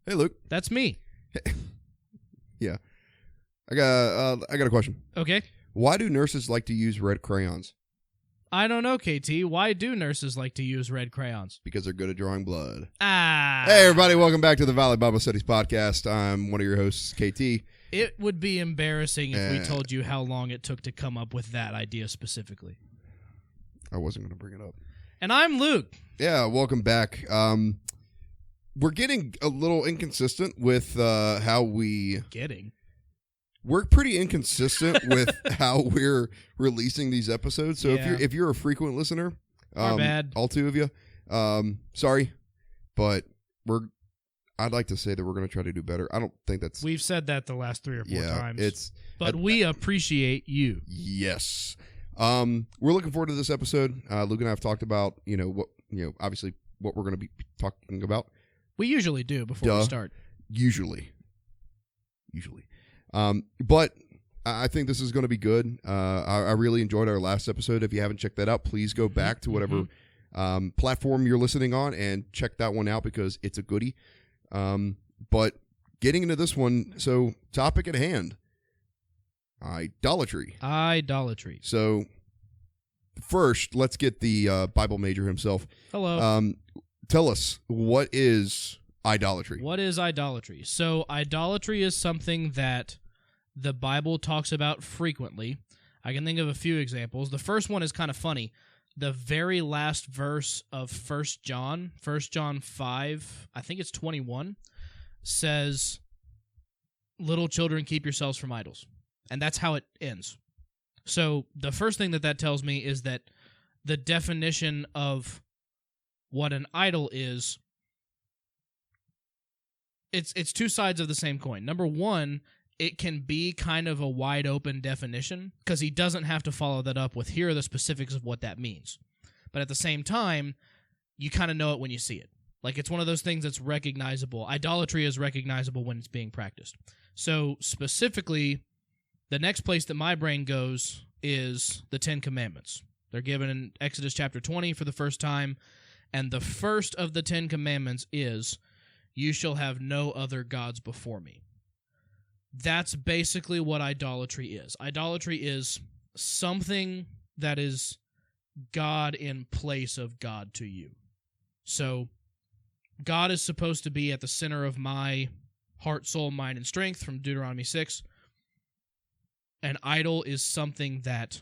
Hey, Luke. That's me. Yeah. I got a question. Okay. Why do nurses like to use red crayons? I don't know, KT. Why do nurses like to use red crayons? Because they're good at drawing blood. Ah. Hey, everybody. Welcome back to the Valley Bible Studies podcast. I'm one of your hosts, KT. It would be embarrassing if we told you how long it took to come up with that idea specifically. I wasn't going to bring it up. And I'm Luke. Yeah, welcome back. We're getting a little inconsistent with how we... We're pretty inconsistent with how we're releasing these episodes. So if you're a frequent listener, our bad. All two of you, sorry, but I'd like to say that we're going to try to do better. I don't think that's... We've said that the last 3 or 4 times. But we appreciate you. Yes. We're looking forward to this episode. Luke and I have talked about, obviously what we're going to be talking about. We usually do before we start. Usually. But I think this is going to be good. I really enjoyed our last episode. If you haven't checked that out, please go back to whatever platform you're listening on and check that one out because it's a goodie. But getting into this one, so topic at hand, idolatry. So first, let's get the Bible major himself. Hello. Tell us, what is idolatry? What is idolatry? So idolatry is something that the Bible talks about frequently. I can think of a few examples. The first one is kind of funny. The very last verse of 1 John 5, I think it's 21, says, "Little children, keep yourselves from idols." And that's how it ends. So the first thing that tells me is that the definition of what an idol is, it's two sides of the same coin. Number one, it can be kind of a wide open definition because he doesn't have to follow that up with here are the specifics of what that means. But at the same time, you kind of know it when you see it. Like it's one of those things that's recognizable. Idolatry is recognizable when it's being practiced. So specifically, the next place that my brain goes is the 10 Commandments. They're given in Exodus chapter 20 for the first time. And the first of the 10 Commandments is, "You shall have no other gods before me." That's basically what idolatry is. Idolatry is something that is God in place of God to you. So God is supposed to be at the center of my heart, soul, mind, and strength from Deuteronomy 6. An idol is something that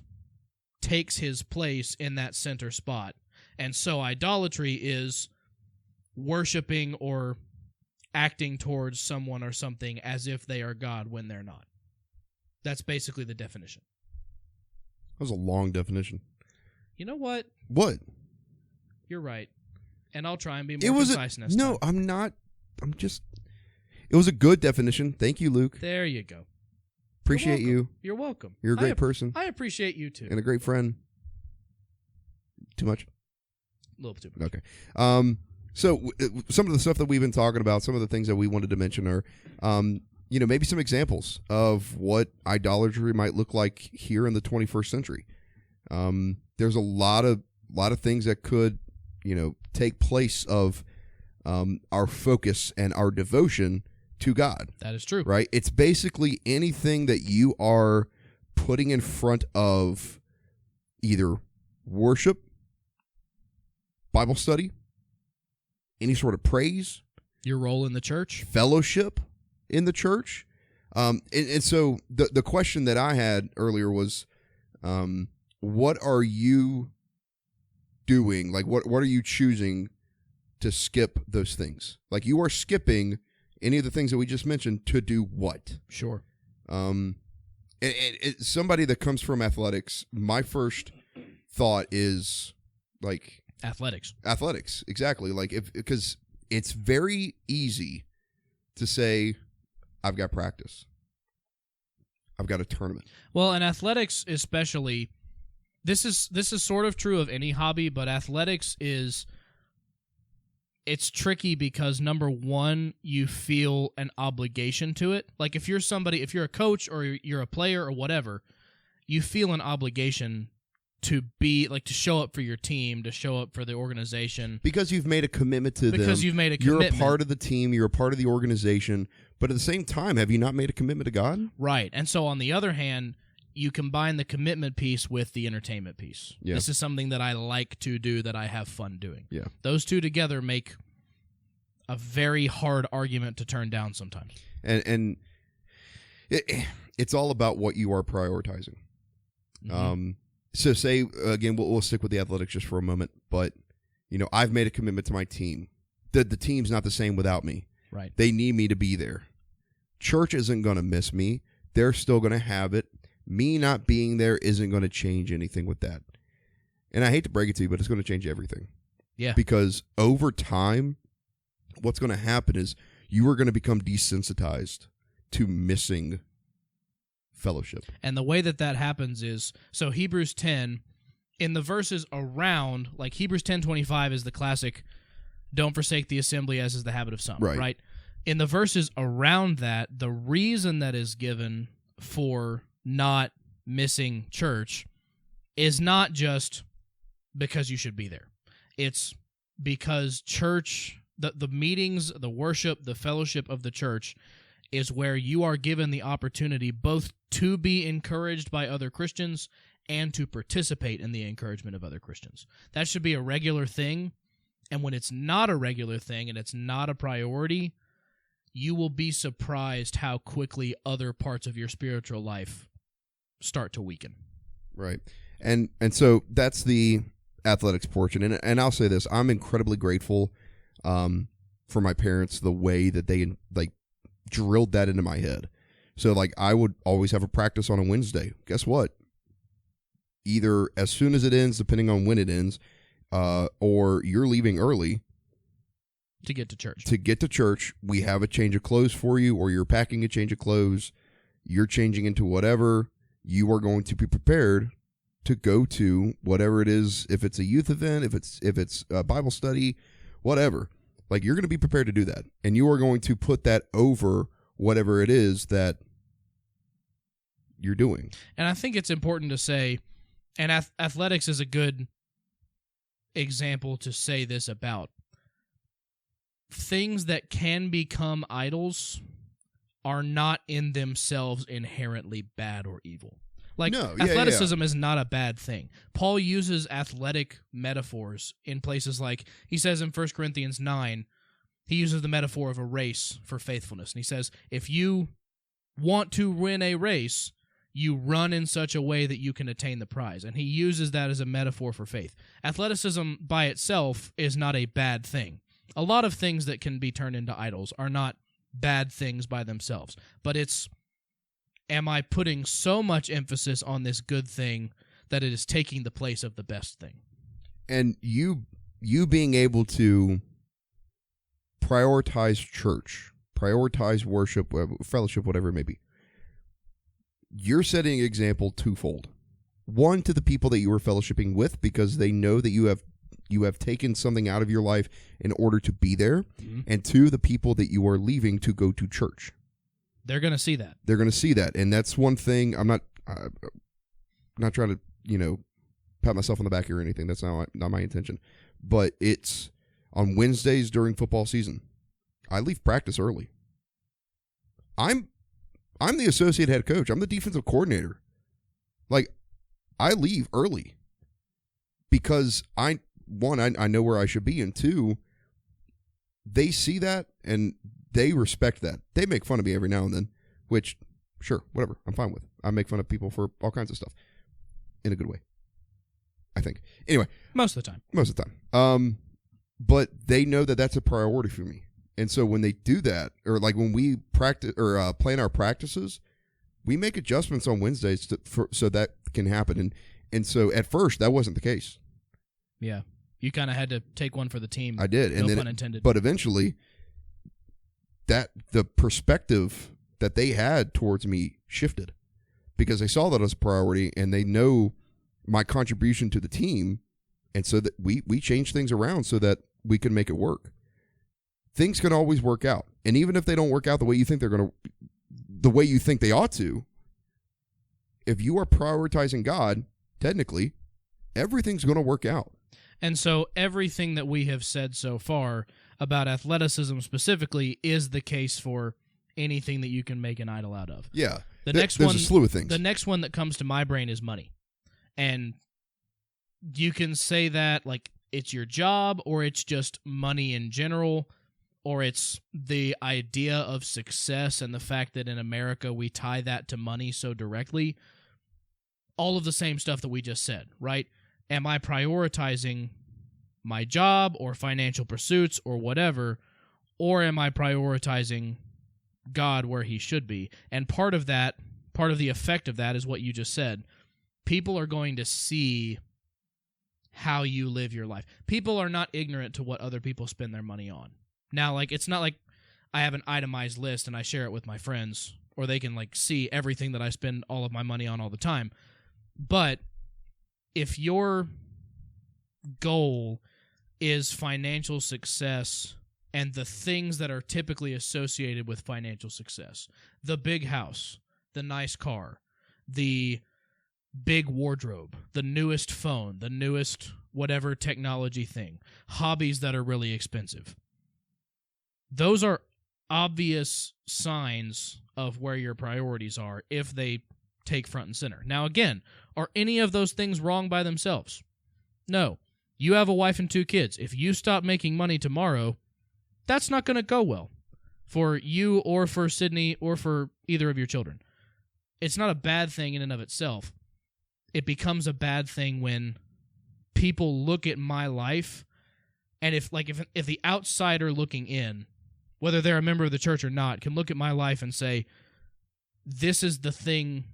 takes his place in that center spot. And so idolatry is worshiping or acting towards someone or something as if they are God when they're not. That's basically the definition. That was a long definition. You know what? What? You're right. And I'll try and be more concise next time. No, I'm not. It was a good definition. Thank you, Luke. There you go. Appreciate you. You're welcome. You're a great person. I appreciate you too. And a great friend. Too much? A little too much. Okay. So some of the stuff that we've been talking about, some of the things that we wanted to mention are, maybe some examples of what idolatry might look like here in the 21st century. There's a lot of things that could, take place of our focus and our devotion to God. That is true. Right? It's basically anything that you are putting in front of either worship, Bible study, any sort of praise, your role in the church, fellowship in the church. And so the question that I had earlier was, what are you doing? Like, what are you choosing to skip those things? Like, you are skipping any of the things that we just mentioned to do what? Sure. Somebody that comes from athletics, my first thought is like, Athletics, exactly. Like because it's very easy to say, I've got practice. I've got a tournament. Well, in athletics especially, this is sort of true of any hobby, but athletics it's tricky because number one, you feel an obligation to it. Like if you're a coach or you're a player or whatever, you feel an obligation to be like to show up for your team, to show up for the organization, because you've made a commitment to them. because you've made a commitment. You're a part of the team. You're a part of the organization. But at the same time, have you not made a commitment to God? Right. And so on the other hand, you combine the commitment piece with the entertainment piece. Yeah. This is something that I like to do, that I have fun doing. Yeah. Those two together make a very hard argument to turn down sometimes. And it's all about what you are prioritizing. Mm-hmm. So say, again, we'll stick with the athletics just for a moment, but, I've made a commitment to my team. The team's not the same without me. Right. They need me to be there. Church isn't going to miss me. They're still going to have it. Me not being there isn't going to change anything with that. And I hate to break it to you, but it's going to change everything. Yeah. Because over time, what's going to happen is you are going to become desensitized to missing fellowship. And the way that happens is, so Hebrews 10, in the verses around, like Hebrews 10:25 is the classic, don't forsake the assembly as is the habit of some, right? In the verses around that, the reason that is given for not missing church is not just because you should be there. It's because church, the meetings, the worship, the fellowship of the church is where you are given the opportunity both to be encouraged by other Christians and to participate in the encouragement of other Christians. That should be a regular thing, and when it's not a regular thing and it's not a priority, you will be surprised how quickly other parts of your spiritual life start to weaken. Right. And so that's the athletics portion. And I'll say this, I'm incredibly grateful for my parents, the way that they drilled that into my head. So I would always have a practice on a Wednesday. Guess what? Either as soon as it ends, depending on when it ends, or you're leaving early to get to church. To get to church, we have a change of clothes for you, or you're packing a change of clothes. You're changing into whatever. You are going to be prepared to go to whatever it is. If it's a youth event, if it's a Bible study, whatever. You're going to be prepared to do that, and you are going to put that over whatever it is that you're doing. And I think it's important to say, and athletics is a good example to say this about. Things that can become idols are not in themselves inherently bad or evil. Athleticism is not a bad thing. Paul uses athletic metaphors in places like, he says in 1 Corinthians 9, he uses the metaphor of a race for faithfulness. And he says, if you want to win a race, you run in such a way that you can attain the prize. And he uses that as a metaphor for faith. Athleticism by itself is not a bad thing. A lot of things that can be turned into idols are not bad things by themselves. But it's, am I putting so much emphasis on this good thing that it is taking the place of the best thing? And you being able to prioritize church, prioritize worship, fellowship, whatever it may be, you're setting an example twofold. One, to the people that you are fellowshipping with, because they know that you have taken something out of your life in order to be there. Mm-hmm. And two, the people that you are leaving to go to church. They're going to see that. They're going to see that. And that's one thing. I'm not trying to, pat myself on the back here or anything. That's not my intention. But it's on Wednesdays during football season, I leave practice early. I'm the associate head coach. I'm the defensive coordinator. I leave early because I know where I should be, and two, they see that and they respect that. They make fun of me every now and then, which, sure, whatever, I'm fine with. I make fun of people for all kinds of stuff in a good way, I think. Anyway. Most of the time. But they know that that's a priority for me. And so when they do that, or when we practice or plan our practices, we make adjustments on Wednesdays so that can happen. And so at first, that wasn't the case. Yeah. You kind of had to take one for the team. I did. No pun intended. But eventually, the perspective that they had towards me shifted because they saw that as a priority and they know my contribution to the team. And so that we change things around so that we can make it work. Things can always work out. And even if they don't work out the way you think the way you think they ought to, if you are prioritizing God, technically, everything's going to work out. And so everything that we have said so far about athleticism specifically is the case for anything that you can make an idol out of. Yeah. There's a slew of things. The next one that comes to my brain is money. And you can say that like it's your job, or it's just money in general, or it's the idea of success and the fact that in America we tie that to money so directly. All of the same stuff that we just said, right? Am I prioritizing my job or financial pursuits or whatever, or am I prioritizing God where he should be? And part of the effect of that is what you just said. People are going to see how you live your life. People are not ignorant to what other people spend their money on. Now, like, it's not like I have an itemized list and I share it with my friends, or they can like see everything that I spend all of my money on all the time. But if your goal is financial success and the things that are typically associated with financial success, the big house, the nice car, the big wardrobe, the newest phone, the newest whatever technology thing, hobbies that are really expensive, those are obvious signs of where your priorities are if they take front and center. Now, again, are any of those things wrong by themselves? No. You have a wife and 2 kids. If you stop making money tomorrow, that's not going to go well for you or for Sydney or for either of your children. It's not a bad thing in and of itself. It becomes a bad thing when people look at my life, and if the outsider looking in, whether they're a member of the church or not, can look at my life and say, this is the thing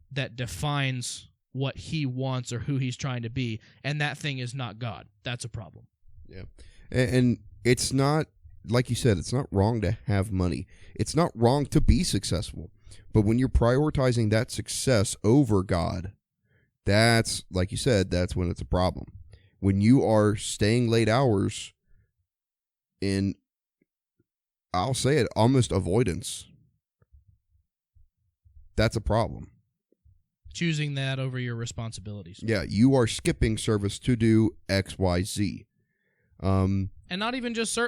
that defines what he wants or who he's trying to be, and that thing is not God. That's a problem. Yeah. And it's not, like you said, it's not wrong to have money. It's not wrong to be successful. But when you're prioritizing that success over God, that's, like you said, that's when it's a problem. When you are staying late hours in, I'll say it, almost avoidance, that's a problem. Choosing that over your responsibilities. Yeah, you are skipping service to do X, Y, Z. And not even just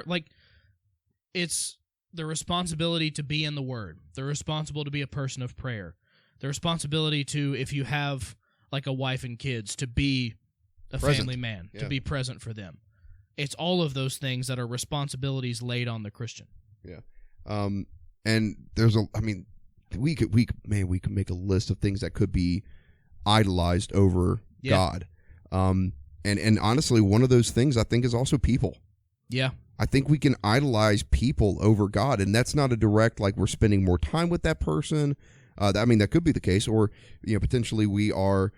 it's the responsibility to be in the Word. They're responsible to be a person of prayer. The responsibility to, if you have like a wife and kids, to be a family man, to be present for them. It's all of those things that are responsibilities laid on the Christian. Yeah. And there's we could make a list of things that could be idolized over God. And honestly, one of those things I think is also people. Yeah. I think we can idolize people over God, and that's not a direct, like, we're spending more time with that person. That could be the case, or potentially we are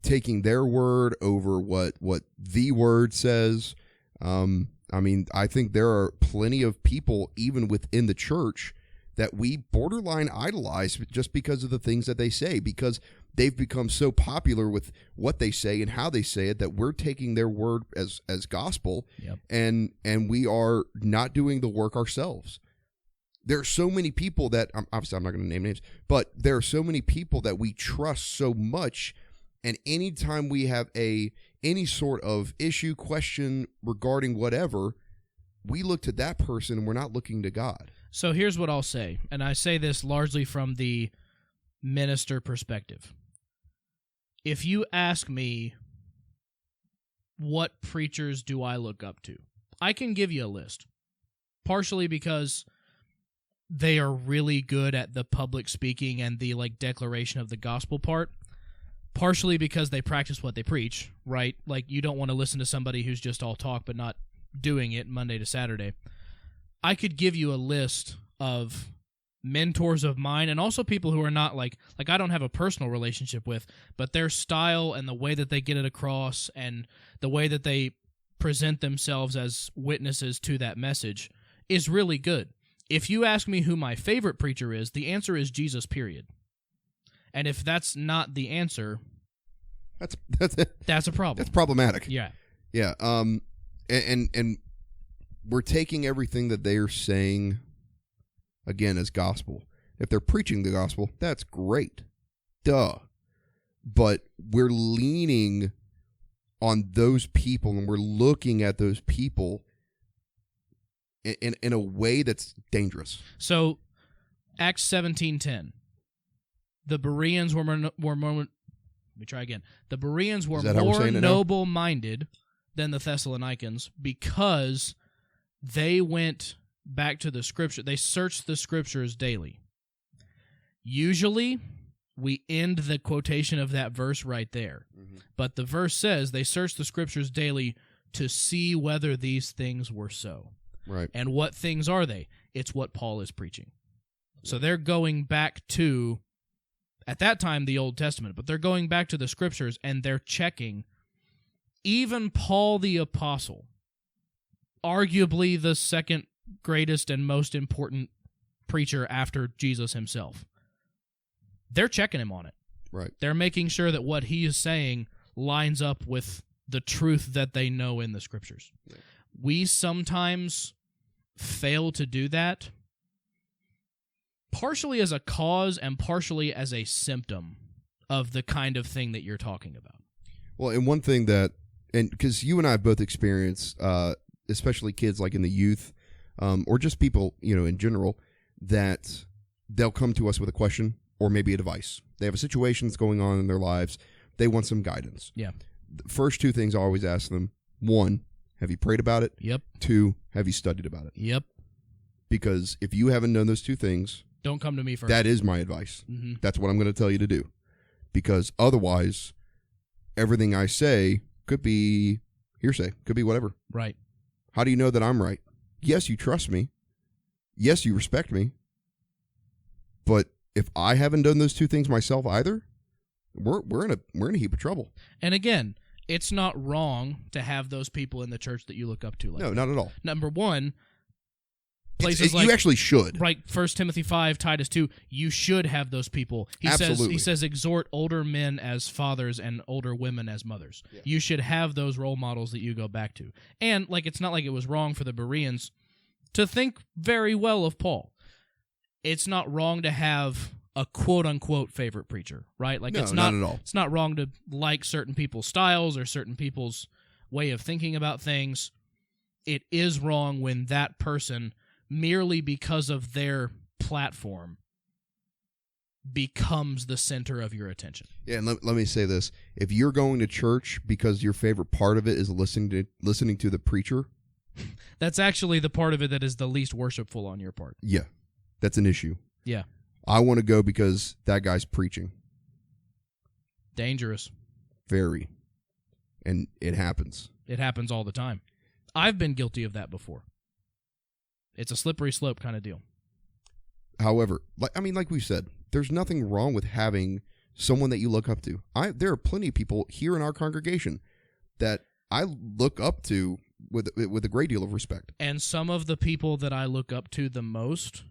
taking their word over what the word says. I think there are plenty of people, even within the church, that we borderline idolize just because of the things that they say, because they've become so popular with what they say and how they say it that we're taking their word as gospel. Yep. and we are not doing the work ourselves. There are so many people that, obviously I'm not going to name names, but there are so many people that we trust so much, and anytime we have any sort of issue, question regarding whatever, we look to that person and we're not looking to God. So here's what I'll say, and I say this largely from the minister perspective. If you ask me, what preachers do I look up to? I can give you a list, partially because they are really good at the public speaking and the declaration of the gospel part, partially because they practice what they preach, right? Like, you don't want to listen to somebody who's just all talk but not doing it Monday to Saturday. I could give you a list of mentors of mine, and also people who are not like I don't have a personal relationship with, but their style and the way that they get it across and the way that they present themselves as witnesses to that message is really good. If you ask me who my favorite preacher is, the answer is Jesus, period. And if that's not the answer, that's a problem. That's problematic. Yeah. Yeah. And we're taking everything that they're saying, again, as gospel. If they're preaching the gospel, that's great. Duh. But we're leaning on those people, and we're looking at those people in a way that's dangerous. So, Acts 17:10. The Bereans were more. Let me try again. The Bereans were more noble-minded than the Thessalonians because they went back to the Scripture. They searched the Scriptures daily. Usually, we end the quotation of that verse right there. Mm-hmm. But the verse says they searched the Scriptures daily to see whether these things were so. Right. And what things are they? It's what Paul is preaching. So they're going back to, at that time, the Old Testament, but they're going back to the Scriptures and they're checking. Even Paul the Apostle, arguably the second greatest and most important preacher after Jesus himself, they're checking him on it. Right. They're making sure that what he is saying lines up with the truth that they know in the Scriptures. Right. We sometimes fail to do that, partially as a cause and partially as a symptom of the kind of thing that you're talking about. Well, and one thing that, and because you and I have both experienced, especially kids like in the youth, or just people, in general, that they'll come to us with a question or maybe advice. They have a situation that's going on in their lives. They want some guidance. Yeah. The first two things I always ask them: 1, have you prayed about it? Yep. 2, have you studied about it? Yep. Because if you haven't done those two things, don't come to me first. That is my advice. Mm-hmm. That's what I'm going to tell you to do. Because otherwise, everything I say could be hearsay, could be whatever. Right. How do you know that I'm right? Yes, you trust me. Yes, you respect me. But if I haven't done those two things myself either, we're in a heap of trouble. And again, it's not wrong to have those people in the church that you look up to. No, not at all. Number one, places like you actually should. Right, 1 Timothy 5, Titus 2, you should have those people. He says exhort older men as fathers and older women as mothers. Yeah. You should have those role models that you go back to. And it's not like it was wrong for the Bereans to think very well of Paul. It's not wrong to have a quote-unquote favorite preacher, right? No, not at all. It's not wrong to like certain people's styles or certain people's way of thinking about things. It is wrong when that person, merely because of their platform, becomes the center of your attention. Yeah, and let me say this. If you're going to church because your favorite part of it is listening to the preacher, that's actually the part of it that is the least worshipful on your part. Yeah, that's an issue. Yeah. I want to go because that guy's preaching. Dangerous. Very. And it happens. It happens all the time. I've been guilty of that before. It's a slippery slope kind of deal. However, like we've said, there's nothing wrong with having someone that you look up to. There are plenty of people here in our congregation that I look up to with a great deal of respect. And some of the people that I look up to the most,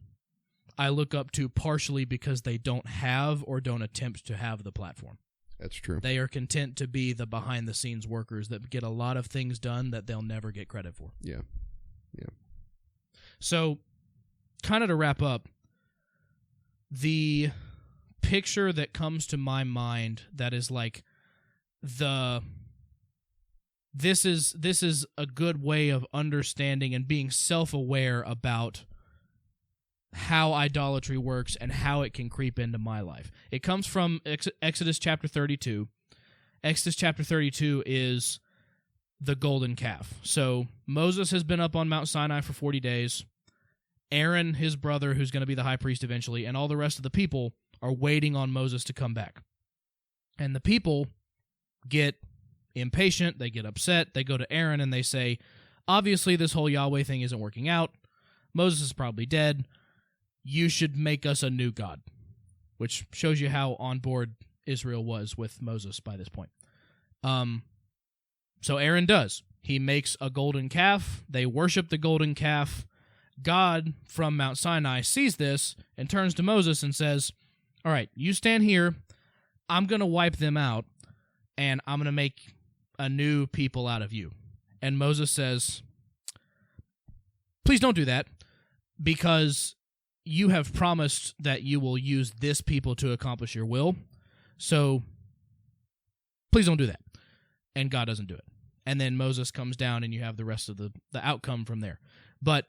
I look up to partially because they don't have or don't attempt to have the platform. That's true. They are content to be the behind-the-scenes workers that get a lot of things done that they'll never get credit for. Yeah. So, kind of to wrap up, the picture that comes to my mind that is this is a good way of understanding and being self-aware about how idolatry works and how it can creep into my life. It comes from Exodus chapter 32. Exodus chapter 32 is the golden calf. So Moses has been up on Mount Sinai for 40 days. Aaron, his brother, who's going to be the high priest eventually, and all the rest of the people are waiting on Moses to come back. And the people get impatient, they get upset, they go to Aaron and they say, obviously this whole Yahweh thing isn't working out. Moses is probably dead. You should make us a new god, which shows you how on board Israel was with Moses by this point. So Aaron does. He makes a golden calf. They worship the golden calf. God from Mount Sinai sees this and turns to Moses and says, all right, you stand here. I'm going to wipe them out, and I'm going to make a new people out of you. And Moses says, please don't do that, because you have promised that you will use this people to accomplish your will. So please don't do that. and God doesn't do it. And then Moses comes down, and you have the rest of the outcome from there. But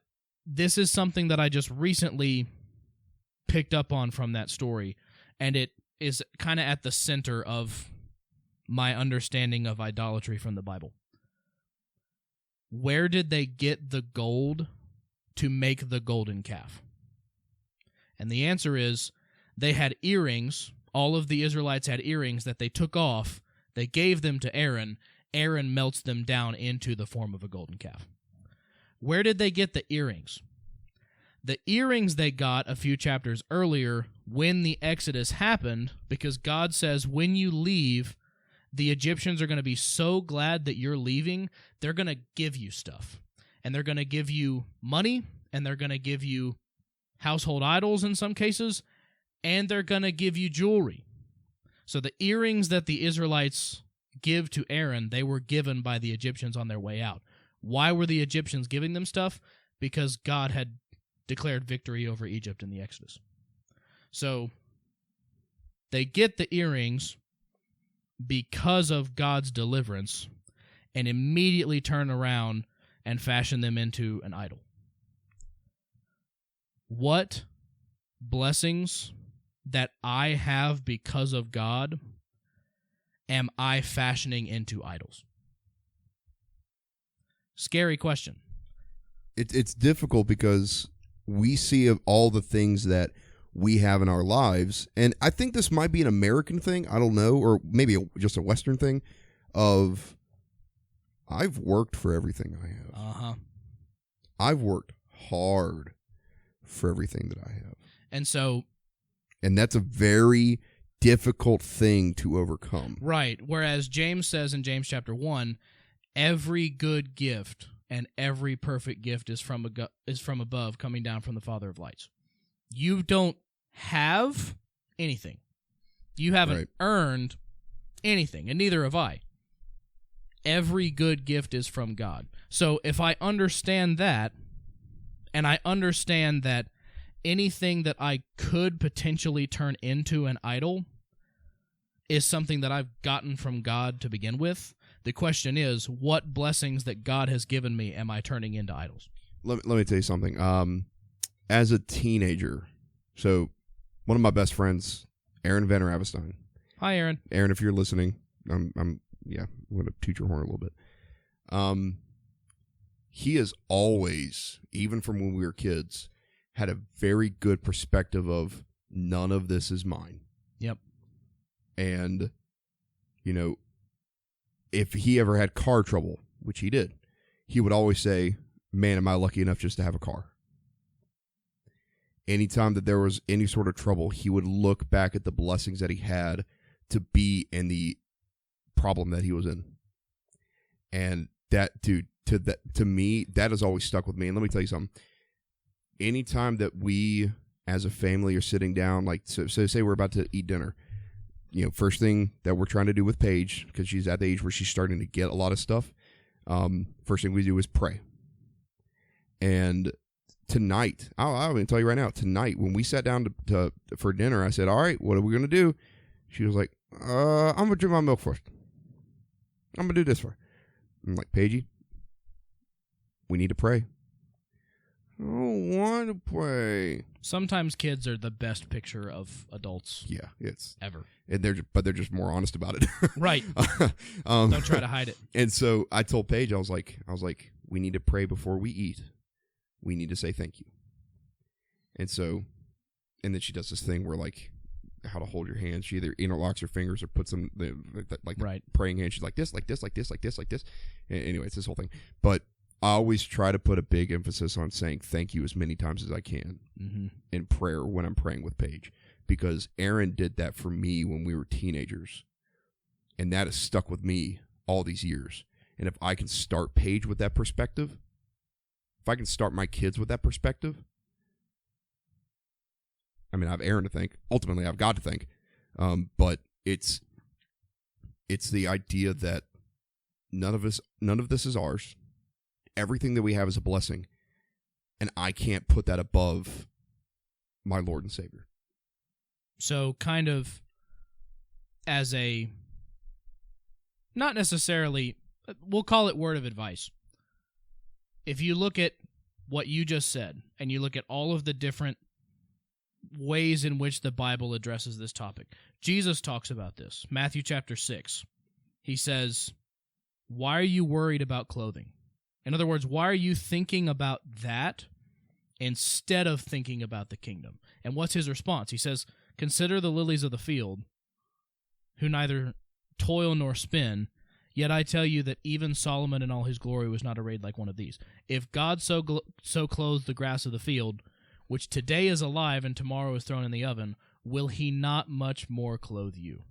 this is something that I just recently picked up on from that story, and it is kind of at the center of my understanding of idolatry from the Bible. Where did they get the gold to make the golden calf? And the answer is they had earrings. All of the Israelites had earrings that they took off. They gave them to Aaron. Aaron melts them down into the form of a golden calf. Where did they get the earrings? The earrings they got a few chapters earlier when the Exodus happened, because God says when you leave, the Egyptians are going to be so glad that you're leaving, they're going to give you stuff. And they're going to give you money, and they're going to give you household idols in some cases, and they're going to give you jewelry. So the earrings that the Israelites give to Aaron, they were given by the Egyptians on their way out. Why were the Egyptians giving them stuff? Because God had declared victory over Egypt in the Exodus. So they get the earrings because of God's deliverance and immediately turn around and fashion them into an idol. What blessings that I have because of God am I fashioning into idols? Scary question. It's difficult because we see of all the things that we have in our lives, and I think this might be an American thing, I don't know, or maybe just a Western thing, of I've worked for everything I have. Uh-huh. I've worked hard for everything that I have. And that's a very difficult thing to overcome. Right. Whereas James says in James chapter 1, every good gift and every perfect gift is from above, coming down from the Father of lights. You don't have anything. You haven't earned anything, and neither have I. Every good gift is from God. So if I understand that, and I understand that anything that I could potentially turn into an idol is something that I've gotten from God to begin with, the question is, what blessings that God has given me am I turning into idols? Let me tell you something. As a teenager, so one of my best friends, Aaron Venner Avestein. Hi, Aaron. Aaron, if you're listening, I'm going to toot your horn a little bit. He has always, even from when we were kids, had a very good perspective of none of this is mine. Yep. And, if he ever had car trouble, which he did, he would always say, man, am I lucky enough just to have a car? Anytime that there was any sort of trouble, he would look back at the blessings that he had to be in the problem that he was in. And that, dude, to me, that has always stuck with me. And let me tell you something. Anytime that we, as a family, are sitting down, like, so say we're about to eat dinner, first thing that we're trying to do with Paige, because she's at the age where she's starting to get a lot of stuff, first thing we do is pray. And tonight, I'll even tell you right now, tonight, when we sat down for dinner, I said, all right, what are we going to do? She was like, I'm going to drink my milk first. I'm going to do this first. I'm like, Paigey, we need to pray. I don't want to pray. Sometimes kids are the best picture of adults. Yeah, it's ever. And they're just more honest about it. Right. Don't try to hide it. And so I told Paige, I was like, we need to pray before we eat. We need to say thank you. And then she does this thing where, like, how to hold your hands. She either interlocks her fingers or puts them like right. The praying hand. She's like this, like this, like this, like this, like this. And anyway, it's this whole thing. But I always try to put a big emphasis on saying thank you as many times as I can in prayer when I'm praying with Paige, because Aaron did that for me when we were teenagers, and that has stuck with me all these years. And if I can start Paige with that perspective, if I can start my kids with that perspective, I mean, I have Aaron to thank. Ultimately, I've God to thank. But it's the idea that none of this is ours. Everything that we have is a blessing, and I can't put that above my Lord and Savior. So kind of as a not necessarily, we'll call it word of advice. If you look at what you just said, and you look at all of the different ways in which the Bible addresses this topic, Jesus talks about this. Matthew chapter 6. He says, why are you worried about clothing? In other words, why are you thinking about that instead of thinking about the kingdom? And what's his response? He says, consider the lilies of the field, who neither toil nor spin, yet I tell you that even Solomon in all his glory was not arrayed like one of these. If God so clothes the grass of the field, which today is alive and tomorrow is thrown in the oven, will he not much more clothe you?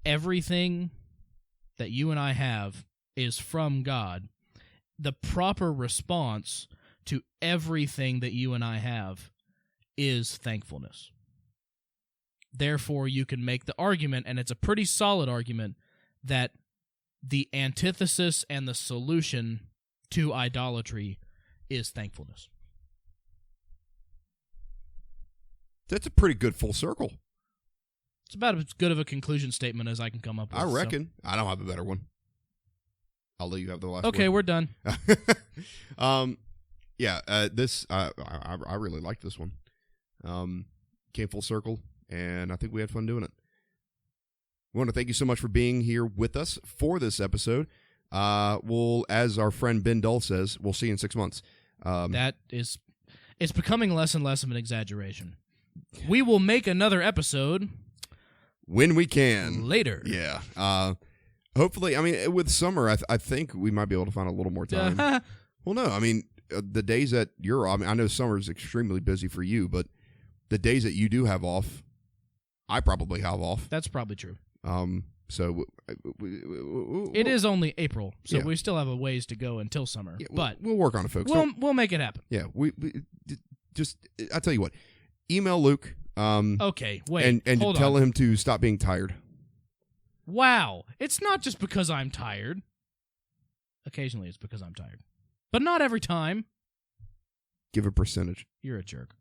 Everything that you and I have is from God. The proper response to everything that you and I have is thankfulness. Therefore, you can make the argument, and it's a pretty solid argument, that the antithesis and the solution to idolatry is thankfulness. That's a pretty good full circle. It's about as good of a conclusion statement as I can come up with. I reckon. So. I don't have a better one. I'll let you have the last one. Okay, we're done. This I really liked this one. Came full circle, and I think we had fun doing it. We want to thank you so much for being here with us for this episode. We'll, as our friend Ben Dull says, we'll see you in 6 months. It's becoming less and less of an exaggeration. We will make another episode when we can later. Yeah. Hopefully, I mean, with summer, I think we might be able to find a little more time. Well, no, I mean, the days that you're off, I mean, I know summer is extremely busy for you, but the days that you do have off, I probably have off. That's probably true. So it is only April, so we still have a ways to go until summer. Yeah, but we'll work on it, folks. We'll make it happen. Yeah, we just. I tell you what, email Luke. Okay, wait, and hold tell on. him to stop being tired. Wow, it's not just because I'm tired. Occasionally, it's because I'm tired, but not every time. Give a percentage. You're a jerk.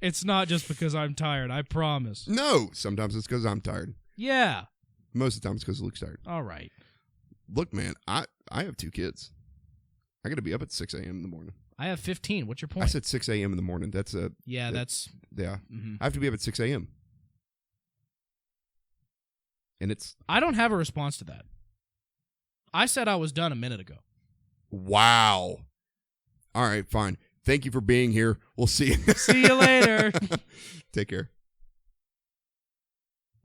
It's not just because I'm tired, I promise. No, sometimes it's because I'm tired. Yeah. Most of the time it's because Luke's tired. All right. Look, man, I have 2 kids. I got to be up at 6 a.m. in the morning. I have 15. What's your point? I said 6 a.m. in the morning. That's a... Yeah, that's... Yeah. Mm-hmm. I have to be up at 6 a.m. And it's... I don't have a response to that. I said I was done a minute ago. Wow. All right, fine. Thank you for being here. We'll see you. See you later. Take care.